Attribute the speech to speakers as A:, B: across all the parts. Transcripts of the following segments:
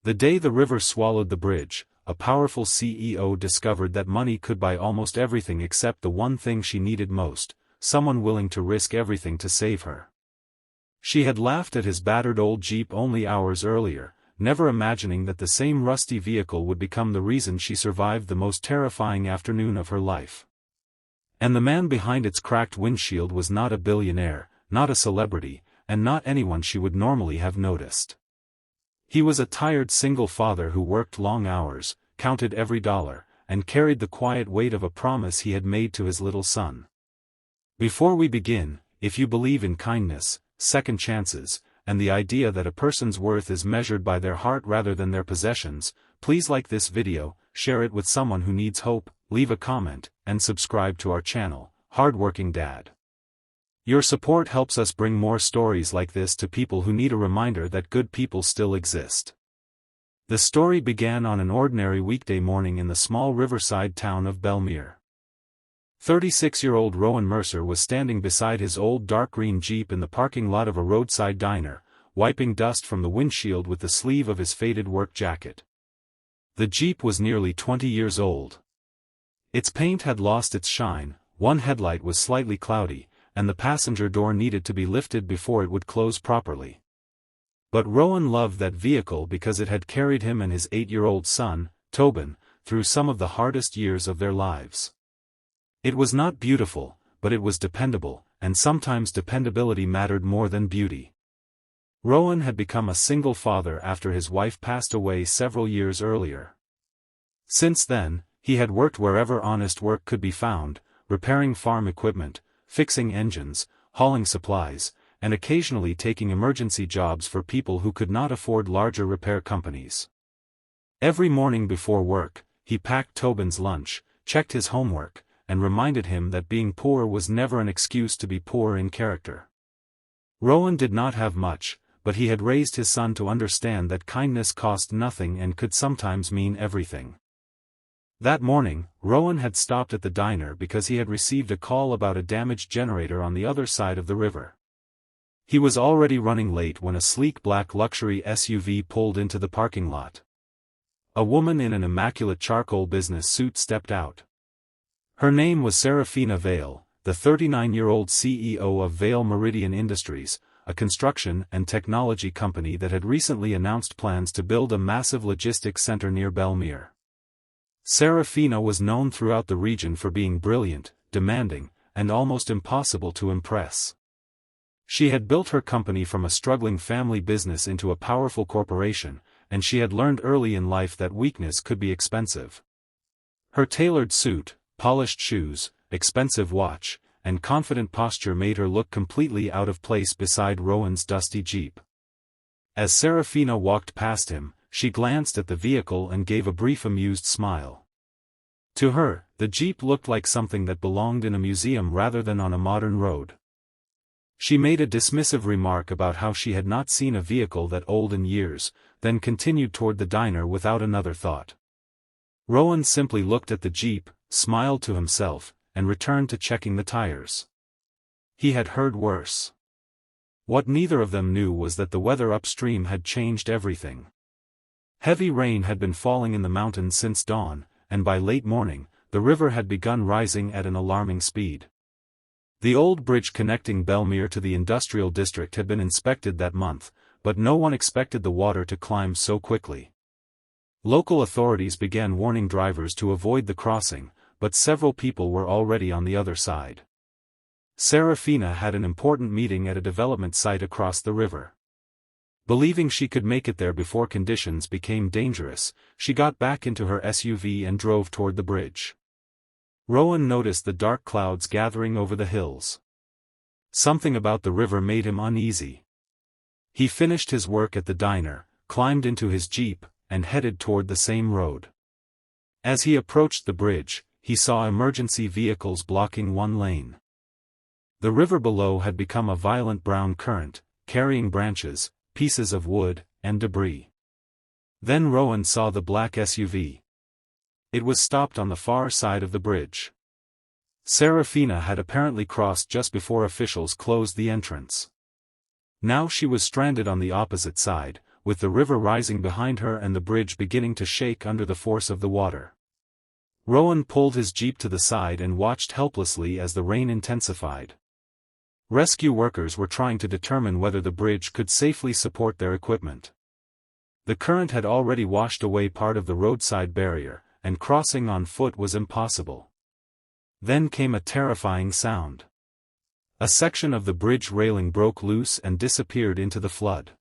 A: The day the river swallowed the bridge, a powerful CEO discovered that money could buy almost everything except the one thing she needed most, someone willing to risk everything to save her. She had laughed at his battered old Jeep only hours earlier, never imagining that the same rusty vehicle would become the reason she survived the most terrifying afternoon of her life. And the man behind its cracked windshield was not a billionaire, not a celebrity, and not anyone she would normally have noticed. He was a tired single father who worked long hours, counted every dollar, and carried the quiet weight of a promise he had made to his little son. Before we begin, if you believe in kindness, second chances, and the idea that a person's worth is measured by their heart rather than their possessions, please like this video, share it with someone who needs hope, leave a comment, and subscribe to our channel, Hardworking Dad. Your support helps us bring more stories like this to people who need a reminder that good people still exist. The story began on an ordinary weekday morning in the small riverside town of Belmere. 36-year-old Rowan Mercer was standing beside his old dark green Jeep in the parking lot of a roadside diner, wiping dust from the windshield with the sleeve of his faded work jacket. The Jeep was nearly 20 years old. Its paint had lost its shine, one headlight was slightly cloudy, and the passenger door needed to be lifted before it would close properly. But Rowan loved that vehicle because it had carried him and his 8-year-old son, Tobin, through some of the hardest years of their lives. It was not beautiful, but it was dependable, and sometimes dependability mattered more than beauty. Rowan had become a single father after his wife passed away several years earlier. Since then, he had worked wherever honest work could be found, repairing farm equipment, fixing engines, hauling supplies, and occasionally taking emergency jobs for people who could not afford larger repair companies. Every morning before work, he packed Tobin's lunch, checked his homework, and reminded him that being poor was never an excuse to be poor in character. Rowan did not have much, but he had raised his son to understand that kindness cost nothing and could sometimes mean everything. That morning, Rowan had stopped at the diner because he had received a call about a damaged generator on the other side of the river. He was already running late when a sleek black luxury SUV pulled into the parking lot. A woman in an immaculate charcoal business suit stepped out. Her name was Seraphina Vale, the 39-year-old CEO of Vale Meridian Industries, a construction and technology company that had recently announced plans to build a massive logistics center near Belmere. Seraphina was known throughout the region for being brilliant, demanding, and almost impossible to impress. She had built her company from a struggling family business into a powerful corporation, and she had learned early in life that weakness could be expensive. Her tailored suit, polished shoes, expensive watch, and confident posture made her look completely out of place beside Rowan's dusty Jeep. As Seraphina walked past him, she glanced at the vehicle and gave a brief amused smile. To her, the Jeep looked like something that belonged in a museum rather than on a modern road. She made a dismissive remark about how she had not seen a vehicle that old in years, then continued toward the diner without another thought. Rowan simply looked at the Jeep, smiled to himself, and returned to checking the tires. He had heard worse. What neither of them knew was that the weather upstream had changed everything. Heavy rain had been falling in the mountains since dawn, and by late morning, the river had begun rising at an alarming speed. The old bridge connecting Belmere to the industrial district had been inspected that month, but no one expected the water to climb so quickly. Local authorities began warning drivers to avoid the crossing, but several people were already on the other side. Seraphina had an important meeting at a development site across the river. Believing she could make it there before conditions became dangerous, she got back into her SUV and drove toward the bridge. Rowan noticed the dark clouds gathering over the hills. Something about the river made him uneasy. He finished his work at the diner, climbed into his Jeep, and headed toward the same road. As he approached the bridge, he saw emergency vehicles blocking one lane. The river below had become a violent brown current, carrying branches, pieces of wood, and debris. Then Rowan saw the black SUV. It was stopped on the far side of the bridge. Seraphina had apparently crossed just before officials closed the entrance. Now she was stranded on the opposite side, with the river rising behind her and the bridge beginning to shake under the force of the water. Rowan pulled his jeep to the side and watched helplessly as the rain intensified. Rescue workers were trying to determine whether the bridge could safely support their equipment. The current had already washed away part of the roadside barrier, and crossing on foot was impossible. Then came a terrifying sound. A section of the bridge railing broke loose and disappeared into the flood.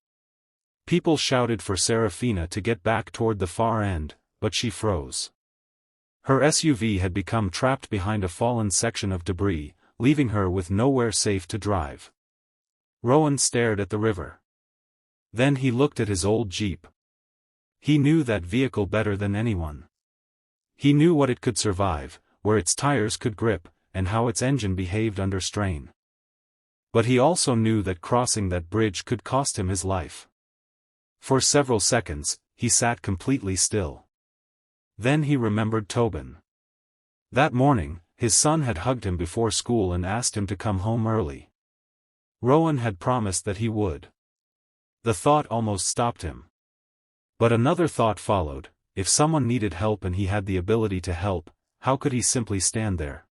A: People shouted for Seraphina to get back toward the far end, but she froze. Her SUV had become trapped behind a fallen section of debris, leaving her with nowhere safe to drive. Rowan stared at the river. Then he looked at his old Jeep. He knew that vehicle better than anyone. He knew what it could survive, where its tires could grip, and how its engine behaved under strain. But he also knew that crossing that bridge could cost him his life. For several seconds, he sat completely still. Then he remembered Tobin. That morning, his son had hugged him before school and asked him to come home early. Rowan had promised that he would. The thought almost stopped him. But another thought followed: if someone needed help and he had the ability to help, how could he simply stand there?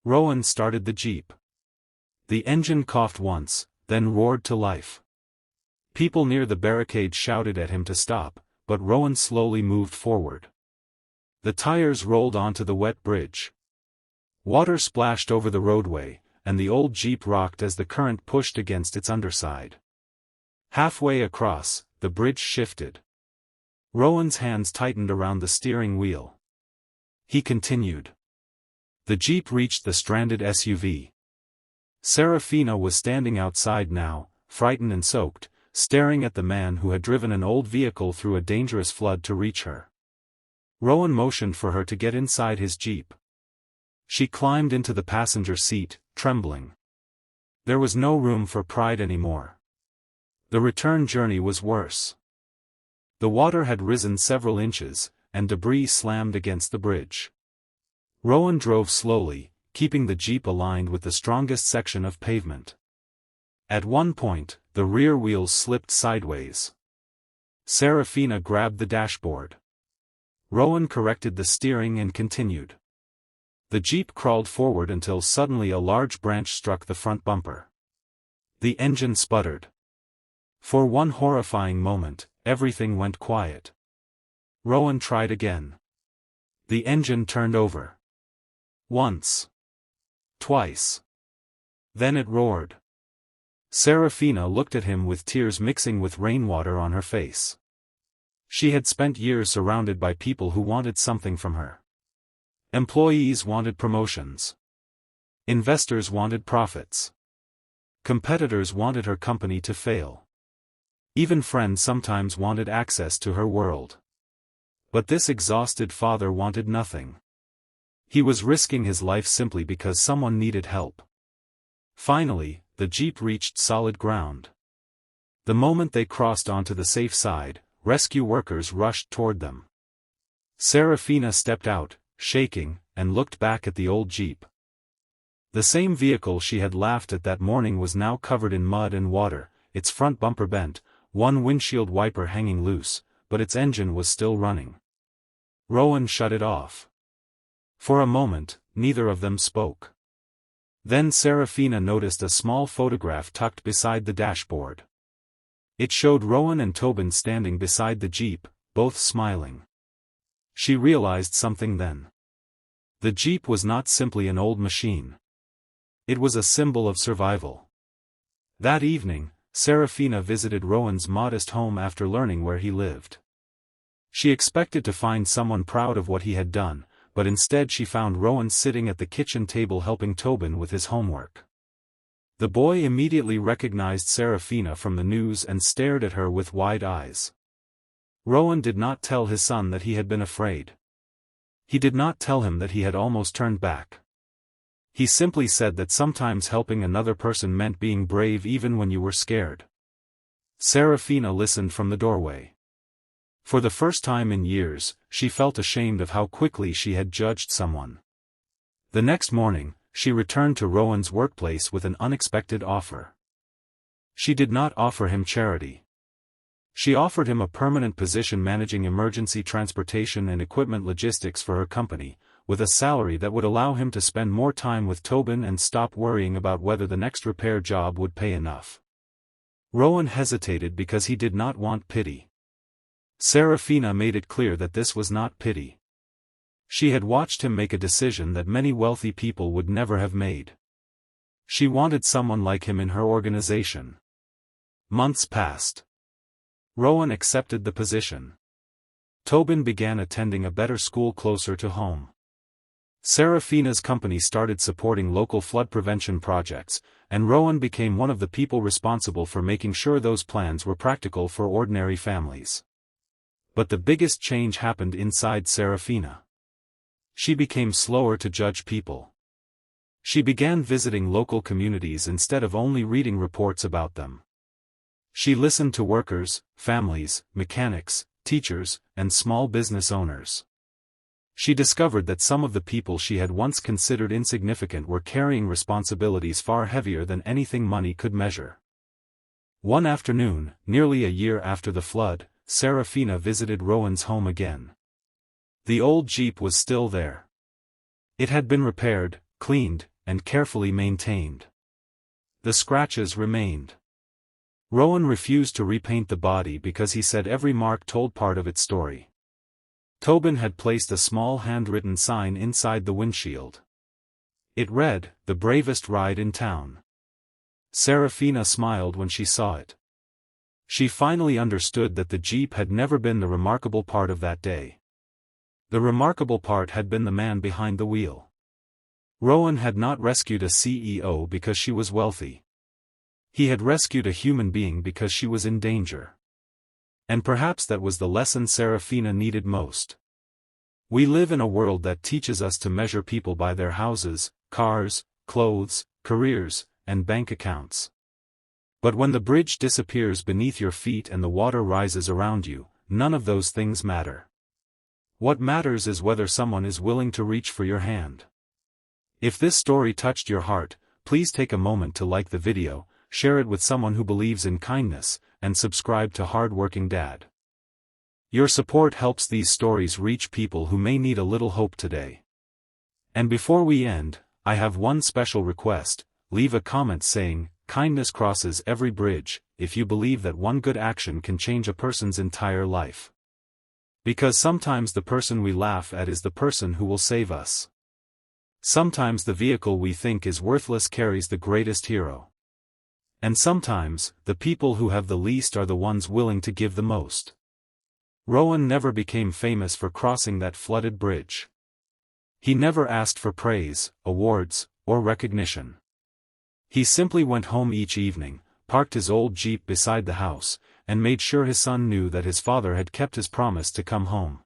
A: Rowan started the Jeep. The engine coughed once, then roared to life. People near the barricade shouted at him to stop, but Rowan slowly moved forward. The tires rolled onto the wet bridge. Water splashed over the roadway, and the old Jeep rocked as the current pushed against its underside. Halfway across, the bridge shifted. Rowan's hands tightened around the steering wheel. He continued. The Jeep reached the stranded SUV. Seraphina was standing outside now, frightened and soaked, staring at the man who had driven an old vehicle through a dangerous flood to reach her. Rowan motioned for her to get inside his Jeep. She climbed into the passenger seat, trembling. There was no room for pride anymore. The return journey was worse. The water had risen several inches, and debris slammed against the bridge. Rowan drove slowly, keeping the Jeep aligned with the strongest section of pavement. At one point, the rear wheels slipped sideways. Seraphina grabbed the dashboard. Rowan corrected the steering and continued. The Jeep crawled forward until suddenly a large branch struck the front bumper. The engine sputtered. For one horrifying moment, everything went quiet. Rowan tried again. The engine turned over. Once. Twice. Then it roared. Seraphina looked at him with tears mixing with rainwater on her face. She had spent years surrounded by people who wanted something from her. Employees wanted promotions. Investors wanted profits. Competitors wanted her company to fail. Even friends sometimes wanted access to her world. But this exhausted father wanted nothing. He was risking his life simply because someone needed help. Finally, the Jeep reached solid ground. The moment they crossed onto the safe side, rescue workers rushed toward them. Seraphina stepped out, shaking, and looked back at the old Jeep. The same vehicle she had laughed at that morning was now covered in mud and water, its front bumper bent, one windshield wiper hanging loose, but its engine was still running. Rowan shut it off. For a moment, neither of them spoke. Then Seraphina noticed a small photograph tucked beside the dashboard. It showed Rowan and Tobin standing beside the Jeep, both smiling. She realized something then. The Jeep was not simply an old machine. It was a symbol of survival. That evening, Seraphina visited Rowan's modest home after learning where he lived. She expected to find someone proud of what he had done, but instead she found Rowan sitting at the kitchen table helping Tobin with his homework. The boy immediately recognized Seraphina from the news and stared at her with wide eyes. Rowan did not tell his son that he had been afraid. He did not tell him that he had almost turned back. He simply said that sometimes helping another person meant being brave even when you were scared. Seraphina listened from the doorway. For the first time in years, she felt ashamed of how quickly she had judged someone. The next morning, she returned to Rowan's workplace with an unexpected offer. She did not offer him charity. She offered him a permanent position managing emergency transportation and equipment logistics for her company, with a salary that would allow him to spend more time with Tobin and stop worrying about whether the next repair job would pay enough. Rowan hesitated because he did not want pity. Seraphina made it clear that this was not pity. She had watched him make a decision that many wealthy people would never have made. She wanted someone like him in her organization. Months passed. Rowan accepted the position. Tobin began attending a better school closer to home. Seraphina's company started supporting local flood prevention projects, and Rowan became one of the people responsible for making sure those plans were practical for ordinary families. But the biggest change happened inside Seraphina. She became slower to judge people. She began visiting local communities instead of only reading reports about them. She listened to workers, families, mechanics, teachers, and small business owners. She discovered that some of the people she had once considered insignificant were carrying responsibilities far heavier than anything money could measure. One afternoon, nearly a year after the flood, Seraphina visited Rowan's home again. The old Jeep was still there. It had been repaired, cleaned, and carefully maintained. The scratches remained. Rowan refused to repaint the body because he said every mark told part of its story. Tobin had placed a small handwritten sign inside the windshield. It read, "The bravest ride in town." Seraphina smiled when she saw it. She finally understood that the Jeep had never been the remarkable part of that day. The remarkable part had been the man behind the wheel. Rowan had not rescued a CEO because she was wealthy. He had rescued a human being because she was in danger. And perhaps that was the lesson Seraphina needed most. We live in a world that teaches us to measure people by their houses, cars, clothes, careers, and bank accounts. But when the bridge disappears beneath your feet and the water rises around you, none of those things matter. What matters is whether someone is willing to reach for your hand. If this story touched your heart, please take a moment to like the video, share it with someone who believes in kindness, and subscribe to Hardworking Dad. Your support helps these stories reach people who may need a little hope today. And before we end, I have one special request: leave a comment saying, "Kindness crosses every bridge," if you believe that one good action can change a person's entire life. Because sometimes the person we laugh at is the person who will save us. Sometimes the vehicle we think is worthless carries the greatest hero. And sometimes, the people who have the least are the ones willing to give the most. Rowan never became famous for crossing that flooded bridge. He never asked for praise, awards, or recognition. He simply went home each evening, parked his old Jeep beside the house, and made sure his son knew that his father had kept his promise to come home.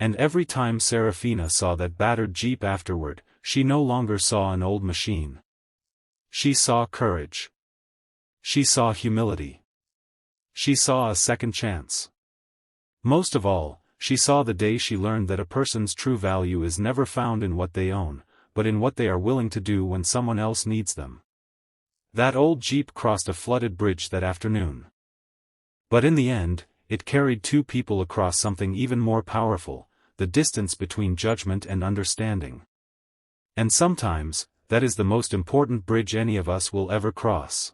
A: And every time Seraphina saw that battered Jeep afterward, she no longer saw an old machine. She saw courage. She saw humility. She saw a second chance. Most of all, she saw the day she learned that a person's true value is never found in what they own, but in what they are willing to do when someone else needs them. That old Jeep crossed a flooded bridge that afternoon. But in the end, it carried two people across something even more powerful: the distance between judgment and understanding. And sometimes, that is the most important bridge any of us will ever cross.